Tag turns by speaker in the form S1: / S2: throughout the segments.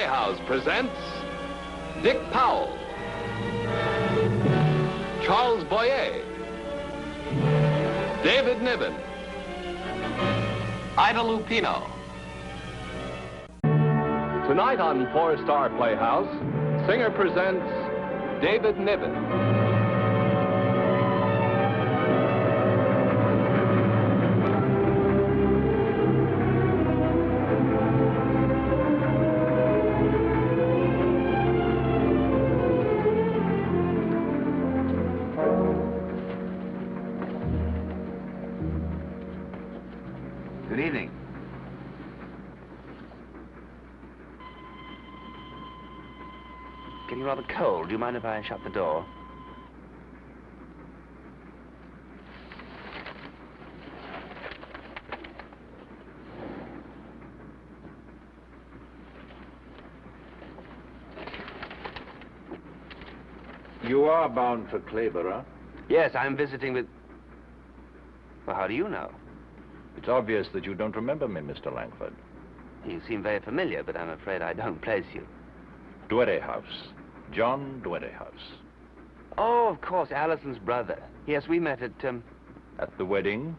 S1: Playhouse presents Dick Powell, Charles Boyer, David Niven, Ida Lupino. Tonight on Four-Star Playhouse, Singer presents David Niven.
S2: Good evening. Getting rather cold. Do you mind if I shut the door?
S3: You are bound for Clayborough.
S2: Yes, I'm visiting with... Well, how do you know?
S3: It's obvious that you don't remember me, Mr. Langford.
S2: You seem very familiar, but I'm afraid I don't place you.
S3: Dwerrihouse. John Dwerrihouse.
S2: Oh, of course, Allison's brother. Yes, we met at,
S3: At the wedding?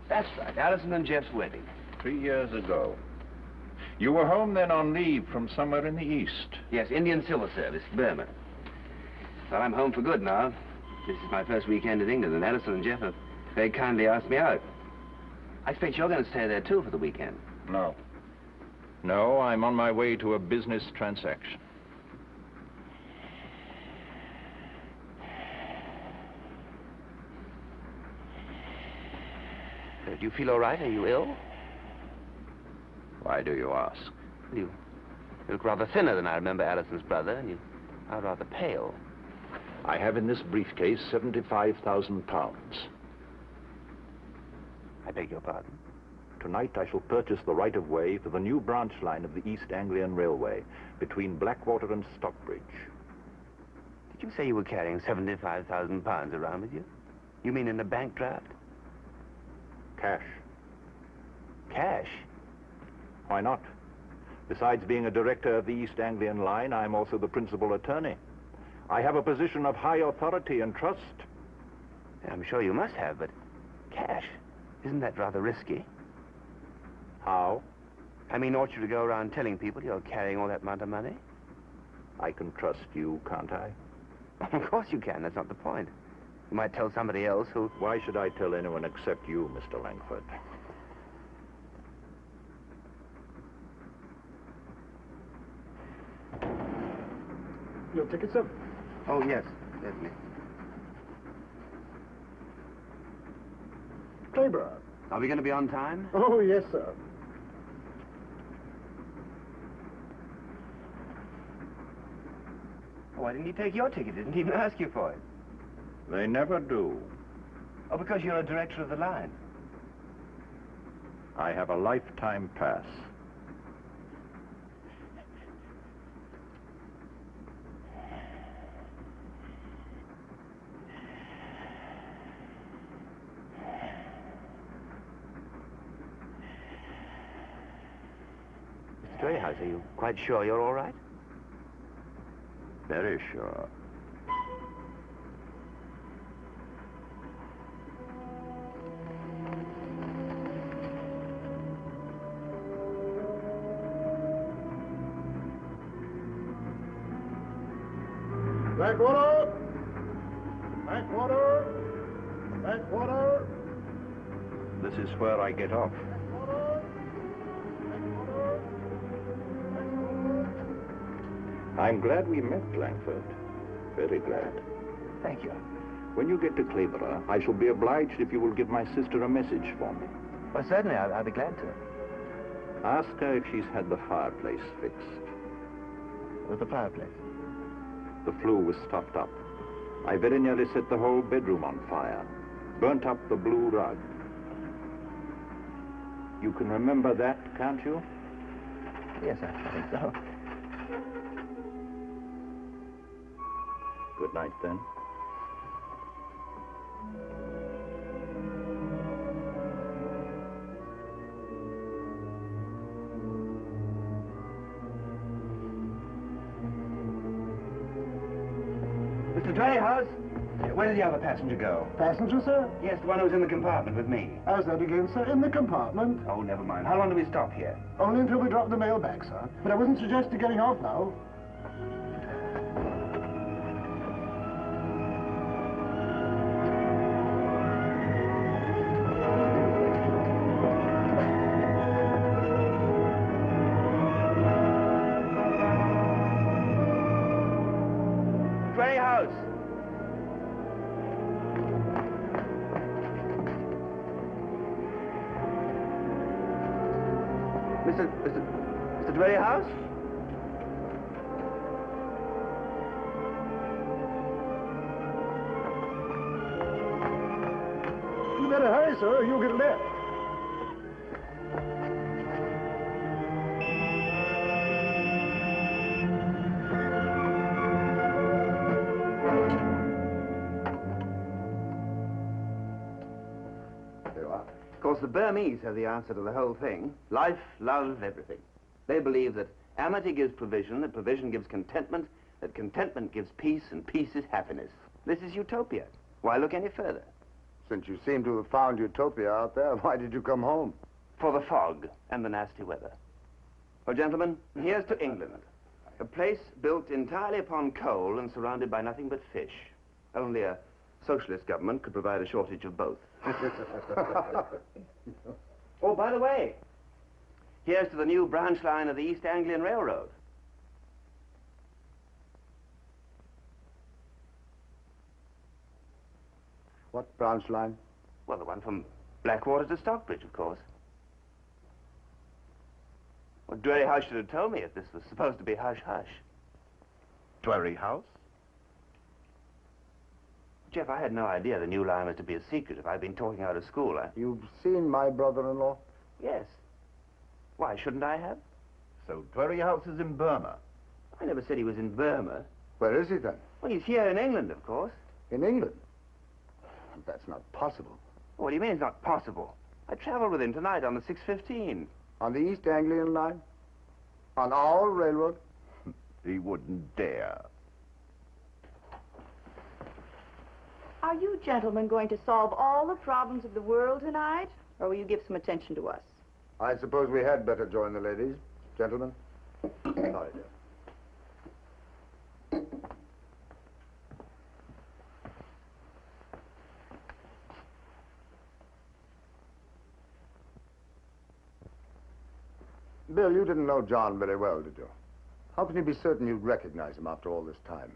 S2: That's right, Allison and Jeff's wedding.
S3: 3 years ago. You were home then on leave from somewhere in the East.
S2: Yes, Indian Civil Service, Burma. Well, I'm home for good now. This is my first weekend in England, and Allison and Jeff have very kindly asked me out. I expect you're going to stay there, too, for the weekend.
S3: No. No, I'm on my way to a business transaction.
S2: Do you feel all right? Are you ill?
S3: Why do you ask?
S2: You look rather thinner than I remember Allison's brother, and you are rather pale.
S3: I have in this briefcase £75,000.
S2: I beg your pardon?
S3: Tonight I shall purchase the right-of-way for the new branch line of the East Anglian Railway between Blackwater and Stockbridge.
S2: Did you say you were carrying £75,000 around with you? You mean in a bank draft?
S3: Cash.
S2: Cash?
S3: Why not? Besides being a director of the East Anglian Line, I'm also the principal attorney. I have a position of high authority and trust.
S2: I'm sure you must have, but cash? Isn't that rather risky?
S3: How?
S2: I mean, ought you to go around telling people you're carrying all that amount of money?
S3: I can trust you, can't I?
S2: Of course you can. That's not the point. You might tell somebody else who...
S3: Why should I tell anyone except you, Mr. Langford?
S4: Your ticket, sir?
S2: Oh, yes. Certainly.
S4: Clayborough.
S2: Are we going to be on time?
S4: Oh, yes, sir.
S2: Why didn't he take your ticket? Didn't even ask you for it.
S3: They never do.
S2: Oh, because you're a director of the line.
S3: I have a lifetime pass.
S2: Mr. Dwerrihouse, are you quite sure you're all right?
S3: Very sure.
S4: Blackwater! Blackwater! Blackwater!
S3: This is where I get off.
S4: Blackwater! Blackwater!
S3: I'm glad we met, Langford. Very glad.
S2: Thank you.
S3: When you get to Clayborough, I shall be obliged if you will give my sister a message for me.
S2: Well, certainly, I'll be glad to.
S3: Ask her if she's had the fireplace fixed.
S2: With the fireplace?
S3: The flue was stopped up. I very nearly set the whole bedroom on fire. Burnt up the blue rug. You can remember that, can't you?
S2: Yes, I think so.
S3: Good night, then.
S2: Mr. Dwerrihouse, where did the other passenger go?
S4: Passenger, sir?
S2: Yes, the one who was in the compartment with me.
S4: How's that again, sir? In the compartment?
S2: Oh, never mind. How long do we stop here?
S4: Only until we drop the mail back, sir. But I wouldn't suggest you getting off now.
S2: Dwerrihouse! Mr. Dwerrihouse?
S4: You better hurry, sir, or you'll get left.
S2: There you are. Of course, the Burmese have the answer to the whole thing. Life, love, everything. They believe that amity gives provision, that provision gives contentment, that contentment gives peace, and peace is happiness. This is utopia. Why look any further?
S4: Since you seem to have found utopia out there, why did you come home?
S2: For the fog and the nasty weather. Well, gentlemen, here's to England. A place built entirely upon coal and surrounded by nothing but fish. Only a socialist government could provide a shortage of both. Oh, by the way, here's to the new branch line of the East Anglian Railroad.
S4: What branch line?
S2: Well, the one from Blackwater to Stockbridge, of course. Well, Dwerrihouse should have told me if this was supposed to be hush-hush.
S3: Dwerrihouse?
S2: Jeff, I had no idea the new line was to be a secret. If I'd been talking out of school,
S4: You've seen my brother-in-law?
S2: Yes. Why, shouldn't I have?
S3: So Dwerrihouse is in Burma.
S2: I never said he was in Burma.
S4: Where is he then?
S2: Well, he's here in England, of course.
S4: In England? That's not possible.
S2: What do you mean it's not possible? I traveled with him tonight on the 6:15.
S4: On the East Anglian line? On our railroad?
S3: He wouldn't dare.
S5: Are you gentlemen going to solve all the problems of the world tonight? Or will you give some attention to us?
S4: I suppose we had better join the ladies. Gentlemen? Sorry, dear. Bill, you didn't know John very well, did you? How can you be certain you'd recognize him after all this time?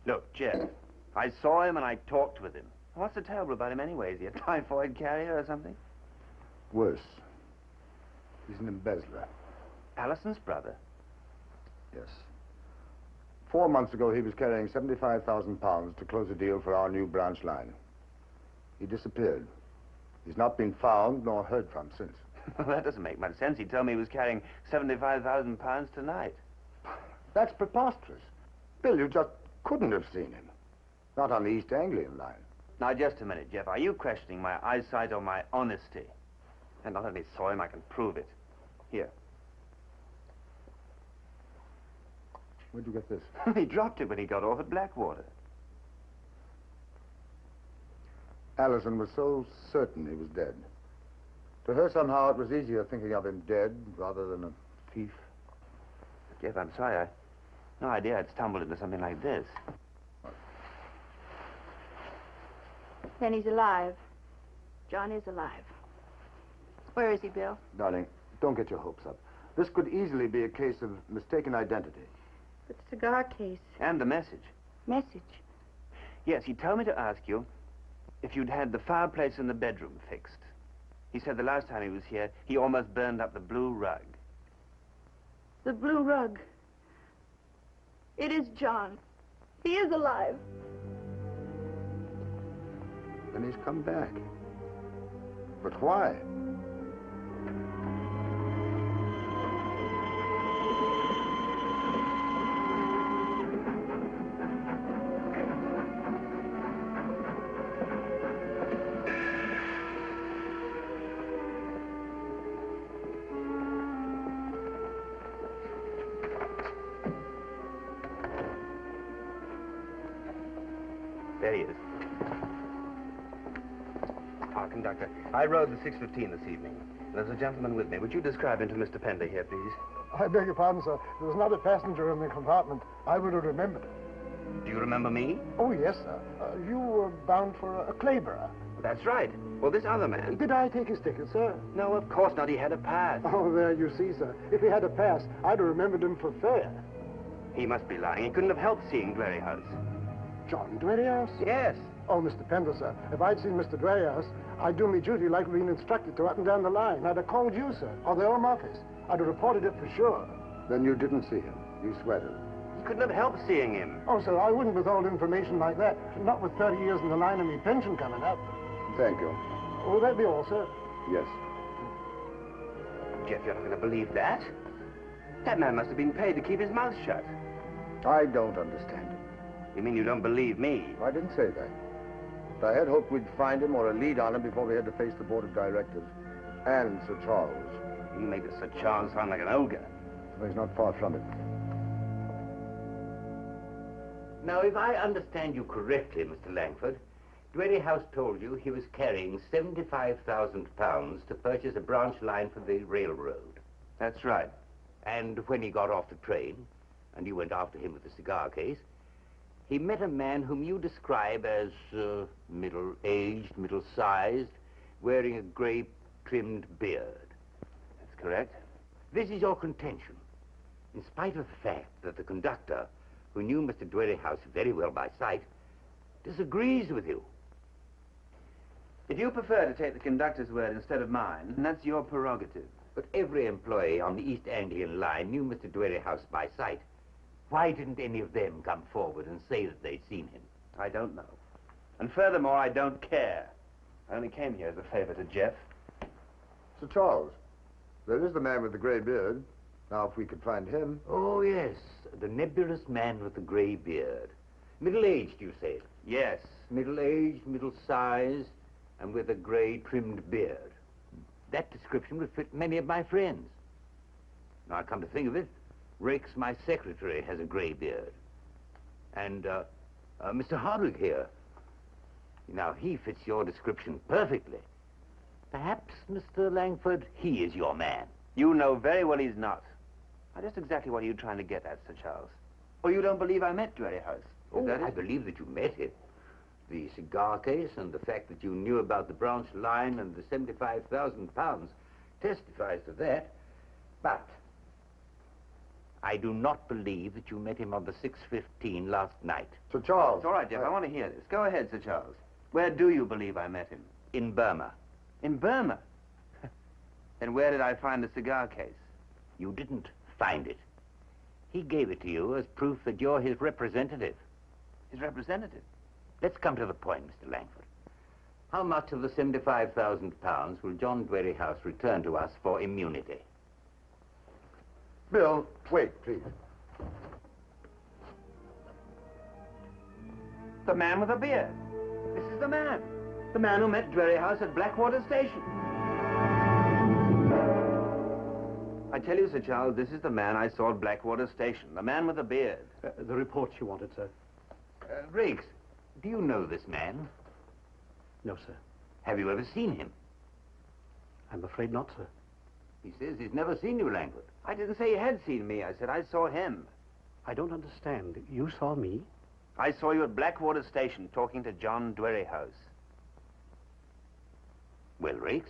S2: Look, Jeff, I saw him and I talked with him. What's so terrible about him anyway? Is he a typhoid carrier or something?
S4: Worse. He's an embezzler.
S2: Allison's brother?
S4: Yes. 4 months ago, he was carrying 75,000 pounds to close a deal for our new branch line. He disappeared. He's not been found nor heard from since.
S2: Well, that doesn't make much sense. He told me he was carrying 75,000 pounds tonight.
S4: That's preposterous. Bill, you just couldn't have seen him. Not on the East Anglian line.
S2: Now, just a minute, Jeff. Are you questioning my eyesight or my honesty? And not only saw him, I can prove it. Here.
S4: Where'd you get this?
S2: He dropped it when he got off at Blackwater.
S4: Allison was so certain he was dead. To her, somehow, it was easier thinking of him dead rather than a thief.
S2: Jeff, I'm sorry. I had no idea I'd stumbled into something like this.
S5: Then he's alive. John is alive. Where is he, Bill?
S4: Darling, don't get your hopes up. This could easily be a case of mistaken identity.
S5: The cigar case.
S2: And the message.
S5: Message.
S2: Yes, he told me to ask you if you'd had the fireplace in the bedroom fixed. He said the last time he was here, he almost burned up the blue rug.
S5: The blue rug. It is John. He is alive.
S4: Then he's come back. But why?
S2: There he is. Ah, conductor, I rode the 6:15 this evening. There's a gentleman with me. Would you describe him to Mr. Pender here, please?
S6: I beg your pardon, sir. There was another passenger in the compartment. I would have remembered.
S2: Do you remember me?
S6: Oh, yes, sir. You were bound for a Clayborough.
S2: That's right. Well, this other man...
S6: Did I take his ticket, sir?
S2: No, of course not. He had a pass.
S6: Oh, there you see, sir. If he had a pass, I'd have remembered him for fare.
S2: He must be lying. He couldn't have helped seeing Dwerrihouse.
S6: John Dwerrihouse?
S2: Yes.
S6: Oh, Mr. Pender, sir. If I'd seen Mr. Dwerrihouse, I'd do me duty like being instructed to up and down the line. I'd have called you, sir, or the Home Office. I'd have reported it for sure.
S4: Then you didn't see him. You swear to it.
S2: He couldn't have helped seeing him.
S6: Oh, sir, I wouldn't withhold information like that. Not with 30 years in the line and me pension coming up.
S4: Thank you.
S6: Will that be all, sir?
S4: Yes.
S2: Jeff, you're not going to believe that. That man must have been paid to keep his mouth shut.
S4: I don't understand it.
S2: You mean you don't believe me?
S4: I didn't say that. But I had hoped we'd find him or a lead on him before we had to face the board of directors. And Sir Charles.
S2: You make Sir Charles sound like an ogre.
S4: Well, he's not far from it.
S7: Now, if I understand you correctly, Mr. Langford, Dwerrihouse told you he was carrying £75,000 to purchase a branch line for the railroad.
S2: That's right.
S7: And when he got off the train, and you went after him with the cigar case, he met a man whom you describe as middle-aged, middle-sized, wearing a grey-trimmed beard.
S2: That's correct.
S7: This is your contention, in spite of the fact that the conductor, who knew Mr. Dwerrihouse very well by sight, disagrees with you.
S2: If you prefer to take the conductor's word instead of mine, that's your prerogative.
S7: But every employee on the East Anglian line knew Mr. Dwerrihouse by sight. Why didn't any of them come forward and say that they'd seen him?
S2: I don't know. And furthermore, I don't care. I only came here as a favor to Jeff.
S4: Sir Charles, there is the man with the grey beard. Now, if we could find him...
S7: Oh, yes, the nebulous man with the grey beard. Middle-aged, you said?
S2: Yes.
S7: Middle-aged, middle-sized, and with a grey-trimmed beard. That description would fit many of my friends. Now, I come to think of it, Rakes, my secretary, has a grey beard. And, Mr. Hardwick here. Now, he fits your description perfectly. Perhaps, Mr. Langford, he is your man.
S2: You know very well he's not. Now, just exactly what are you trying to get at, Sir Charles? Or you don't believe I met Dwerrihouse?
S7: Oh, I believe that you met him. The cigar case and the fact that you knew about the branch line and the £75,000 testifies to that. But I do not believe that you met him on the 6:15 last night.
S4: Sir Charles...
S2: It's all right, Jeff. I want to hear this. Go ahead, Sir Charles. Where do you believe I met him?
S7: In Burma.
S2: In Burma? Then where did I find the cigar case?
S7: You didn't find it. He gave it to you as proof that you're his representative.
S2: His representative?
S7: Let's come to the point, Mr. Langford. How much of the £75,000 will John Dwerrihouse return to us for immunity?
S4: Bill, wait, please.
S2: The man with a beard. This is the man. The man who met Dwerrihouse at Blackwater Station. I tell you, Sir Charles, this is the man I saw at Blackwater Station. The man with the beard.
S6: The report you wanted, sir.
S7: Riggs, do you know this man?
S6: No, sir.
S7: Have you ever seen him?
S6: I'm afraid not, sir.
S7: He says he's never seen you, Langford.
S2: I didn't say he had seen me. I said I saw him.
S6: I don't understand. You saw me?
S2: I saw you at Blackwater Station talking to John Dwerrihouse.
S7: Well, Riggs?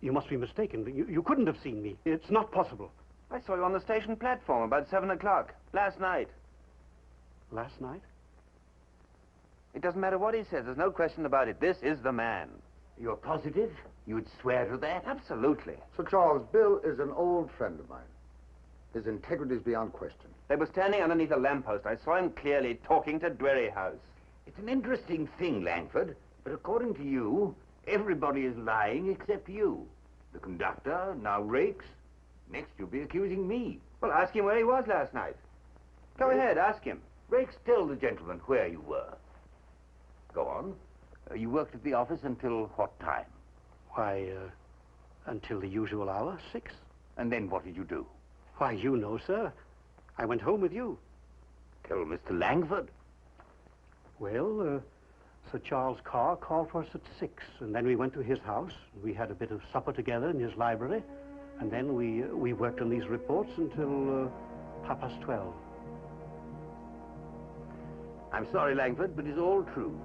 S6: You must be mistaken. You couldn't have seen me. It's not possible.
S2: I saw you on the station platform about 7 o'clock last night.
S6: Last night?
S2: It doesn't matter what he says. There's no question about it. This is the man.
S7: You're positive? You'd swear to that?
S2: Absolutely.
S4: Sir Charles, Bill is an old friend of mine. His integrity is beyond question.
S2: They were standing underneath a lamppost. I saw him clearly talking to Dwerrihouse.
S7: It's an interesting thing, Langford, but according to you, everybody is lying except you. The conductor, now Rakes. Next, you'll be accusing me.
S2: Well, ask him where he was last night. Go ahead, ask him.
S7: Rakes, tell the gentleman where you were. Go on. You worked at the office until what time?
S6: Why, until the usual hour, 6.
S7: And then what did you do?
S6: Why, you know, sir. I went home with you.
S7: Tell Mr. Langford.
S8: Well, Sir Charles Carr called for us at 6, and then we went to his house. We had a bit of supper together in his library, and then we worked on these reports until 12:30.
S7: I'm sorry, Langford, but it's all true.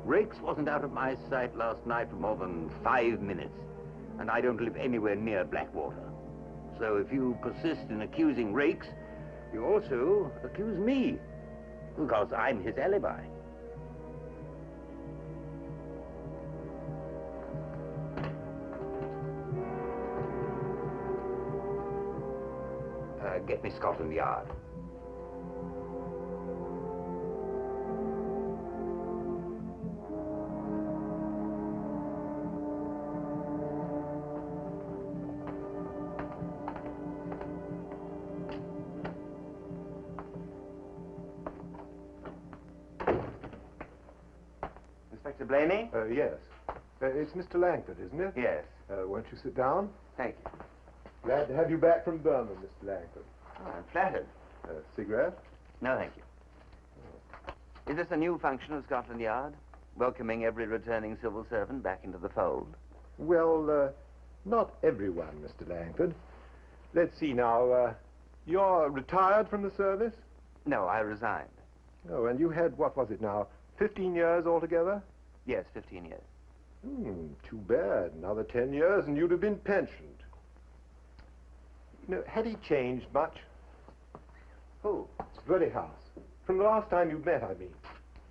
S7: Rakes wasn't out of my sight last night for more than 5 minutes, and I don't live anywhere near Blackwater. So if you persist in accusing Rakes, you also accuse me, because I'm his alibi. Get me Scotland Yard.
S2: Inspector Blaney?
S9: Yes. It's Mr. Langford, isn't it?
S2: Yes.
S9: Won't you sit down?
S2: Thank you.
S9: Glad to have you back from Burma, Mr. Langford.
S2: Oh, I'm flattered.
S9: Cigarette?
S2: No, thank you. Is this a new function of Scotland Yard? Welcoming every returning civil servant back into the fold?
S9: Well, not everyone, Mr. Langford. Let's see now. You're retired from the service?
S2: No, I resigned.
S9: Oh, and you had, what was it now, 15 years altogether?
S2: Yes, 15 years.
S9: Too bad. Another 10 years and you'd have been pensioned. You know, had he changed much?
S2: Who?
S9: Dwerrihouse. From the last time you met, I mean.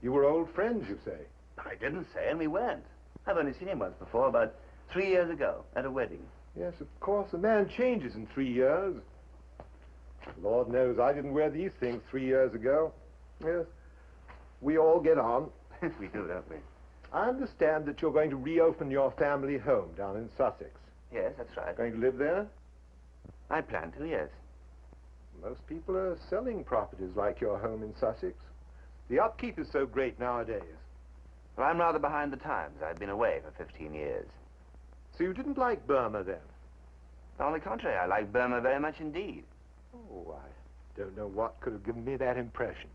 S9: You were old friends, you say.
S2: I didn't say, and we weren't. I've only seen him once before, about 3 years ago, at a wedding.
S9: Yes, of course, a man changes in 3 years. Lord knows I didn't wear these things 3 years ago. Yes, we all get on.
S2: We do, don't we?
S9: I understand that you're going to reopen your family home down in Sussex.
S2: Yes, that's right.
S9: Going to live there?
S2: I plan to, yes.
S9: Most people are selling properties like your home in Sussex. The upkeep is so great nowadays.
S2: Well, I'm rather behind the times. I've been away for 15 years.
S9: So you didn't like Burma then?
S2: On the contrary, I like Burma very much indeed.
S9: Oh, I don't know what could have given me that impression.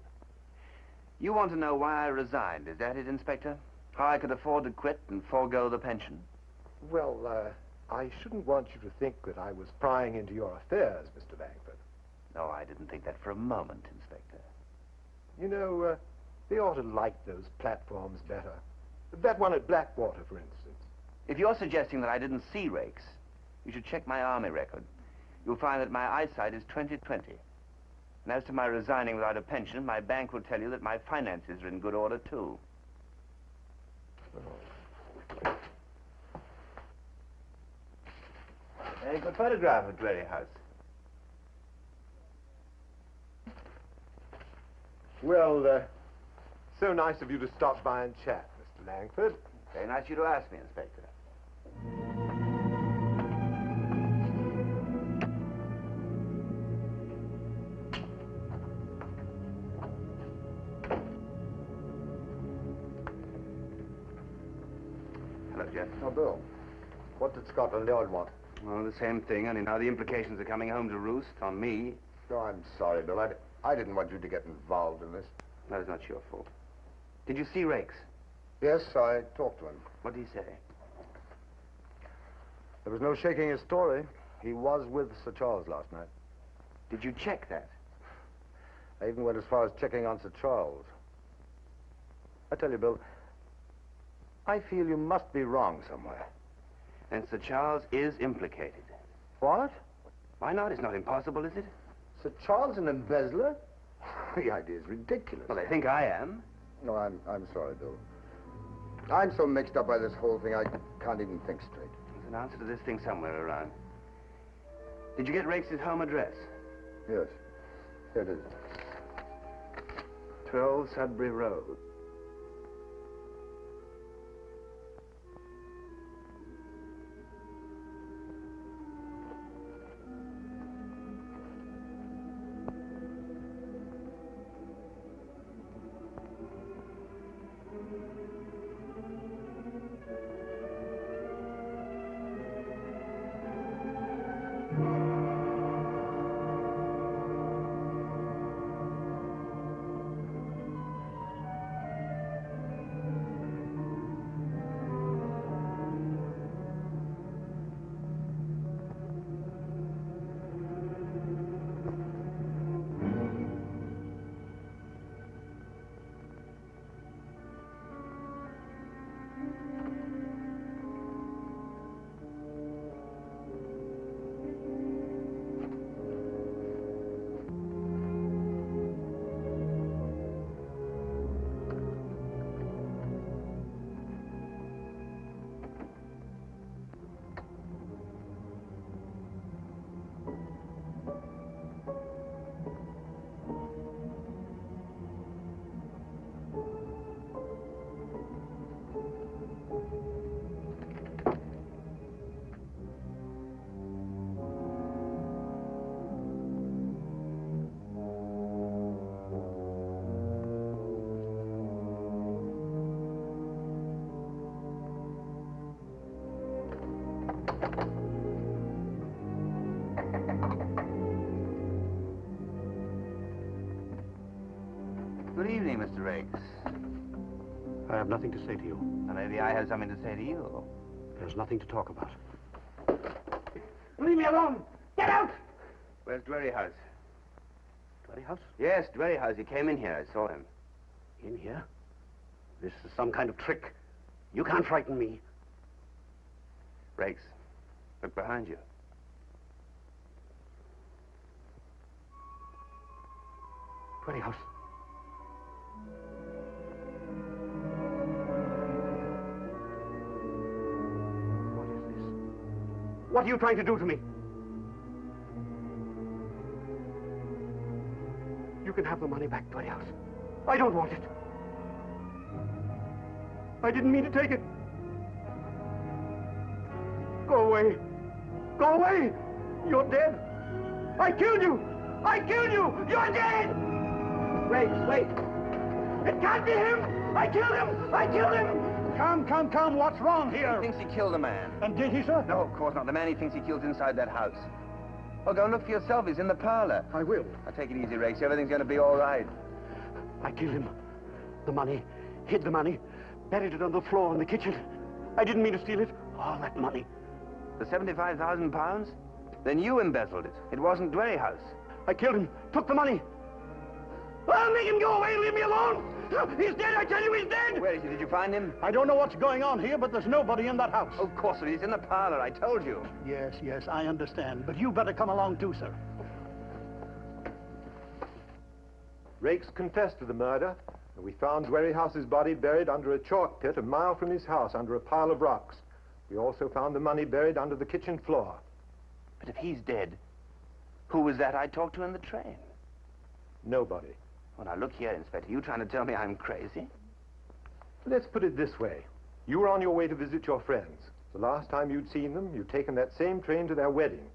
S2: You want to know why I resigned, is that it, Inspector? How I could afford to quit and forego the pension?
S9: Well, I shouldn't want you to think that I was prying into your affairs, Mr. Langford.
S2: No, I didn't think that for a moment, Inspector.
S9: You know, they ought to like those platforms better. That one at Blackwater, for instance.
S2: If you're suggesting that I didn't see Rakes, you should check my army record. You'll find that my eyesight is 20/20. And as to my resigning without a pension, my bank will tell you that my finances are in good order, too.
S9: Oh.
S2: Very good photograph of Dwerrihouse.
S9: Well, so nice of you to stop by and chat, Mr. Langford.
S2: Very nice of you to ask me, Inspector. Hello, Jeff.
S4: Oh, Bill. What did Scotland Yard want?
S2: Oh, the same thing, only now the implications are coming home to roost on me.
S4: Oh, I'm sorry, Bill. I didn't want you to get involved in this.
S2: No, it's not your fault. Did you see Rakes?
S4: Yes, I talked to him.
S2: What did he say?
S4: There was no shaking his story. He was with Sir Charles last night.
S2: Did you check that?
S4: I even went as far as checking on Sir Charles. I tell you, Bill, I feel you must be wrong somewhere.
S2: And Sir Charles is implicated.
S4: What?
S2: Why not? It's not impossible, is it?
S4: Sir Charles an embezzler? The idea is ridiculous.
S2: Well, they think I am.
S4: No, I'm sorry, Bill. I'm so mixed up by this whole thing, I can't even think straight.
S2: There's an answer to this thing somewhere around. Did you get Rakes' home address?
S4: Yes. Here it is.
S2: 12 Sudbury Road. Good evening, Mr. Rakes.
S8: I have nothing to say to you.
S2: Well, maybe I have something to say to you.
S8: There's nothing to talk about.
S6: Leave me alone! Get out!
S2: Where's Dwerrihouse?
S8: Dwerrihouse?
S2: Yes, Dwerrihouse. He came in here. I saw him.
S8: In here? This is some kind of trick. You can't frighten me.
S2: Rakes, look behind you.
S8: Dwerrihouse. What is this? What are you trying to do to me? You can have the money back, Dwerrihouse. I don't want it. I didn't mean to take it. Go away. Go away! You're dead. I killed you! I killed you! You're dead! Wait. It can't be him! I killed him! I killed him!
S6: Come. What's wrong here?
S2: He thinks he killed a man.
S6: And did he, sir?
S2: No, of course not. The man he thinks he killed inside that house. Well, go and look for yourself. He's in the parlor.
S6: I will.
S2: Now, take it easy, Rakes. Everything's going to be all right.
S8: I killed him. The money. Hid the money. Buried it on the floor in the kitchen. I didn't mean to steal it. All that money.
S2: The 75,000 pounds? Then you embezzled it. It wasn't Dwerrihouse.
S8: I killed him. Took the money. I'll make him go away. Leave me alone. He's dead. I tell you, he's dead.
S2: Where is he? Did you find him?
S6: I don't know what's going on here, but there's nobody in that house.
S2: Of course, he's in the parlor. I told you.
S6: Yes, I understand. But you better come along too, sir.
S9: Rakes confessed to the murder, and we found Dwerrihouse's body buried under a chalk pit a mile from his house under a pile of rocks. We also found the money buried under the kitchen floor.
S2: But if he's dead, who was that I talked to in the train?
S9: Nobody.
S2: Well, now, look here, Inspector. You trying to tell me I'm crazy?
S9: Let's put it this way. You were on your way to visit your friends. The last time you'd seen them, you'd taken that same train to their wedding.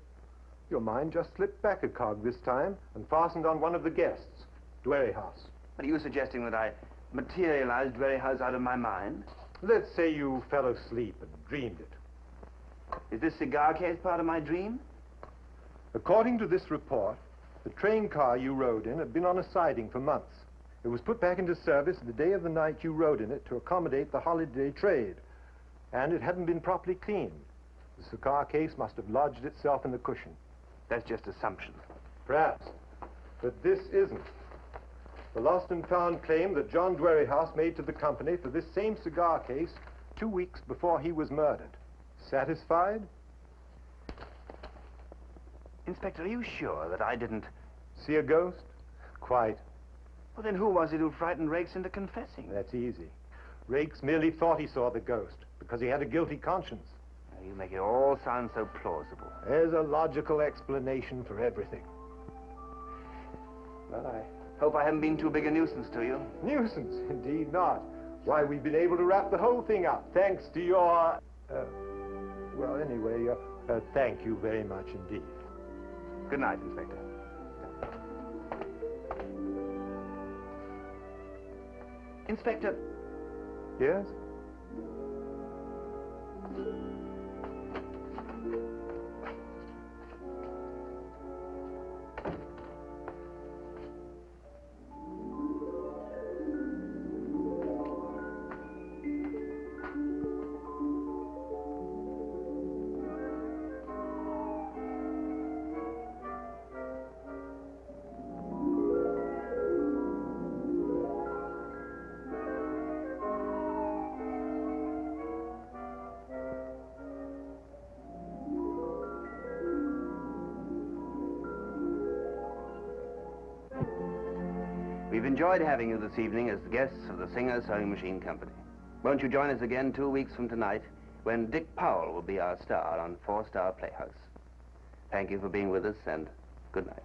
S9: Your mind just slipped back a cog this time and fastened on one of the guests, Dwerrihouse.
S2: But are you suggesting that I materialized Dwerrihouse out of my mind?
S9: Let's say you fell asleep and dreamed it.
S2: Is this cigar case part of my dream?
S9: According to this report, the train car you rode in had been on a siding for months. It was put back into service the day of the night you rode in it to accommodate the holiday trade. And it hadn't been properly cleaned. The cigar case must have lodged itself in the cushion.
S2: That's just assumption.
S9: Perhaps. But this isn't. The lost and found claim that John Dwerrihouse made to the company for this same cigar case 2 weeks before he was murdered. Satisfied?
S2: Inspector, are you sure that I didn't...
S9: See a ghost? Quite.
S2: Well, then who was it who frightened Rakes into confessing?
S9: That's easy. Rakes merely thought he saw the ghost because he had a guilty conscience.
S2: Now, you make it all sound so plausible.
S9: There's a logical explanation for everything.
S2: Well, I hope I haven't been too big a nuisance to you.
S9: Nuisance? Indeed not. Why, we've been able to wrap the whole thing up, thanks to your... well, anyway, thank you very much indeed.
S2: Good night, Inspector. Inspector.
S9: Yes?
S2: We've enjoyed having you this evening as guests of the Singer Sewing Machine Company. Won't you join us again 2 weeks from tonight when Dick Powell will be our star on 4-Star Playhouse? Thank you for being with us, and good night.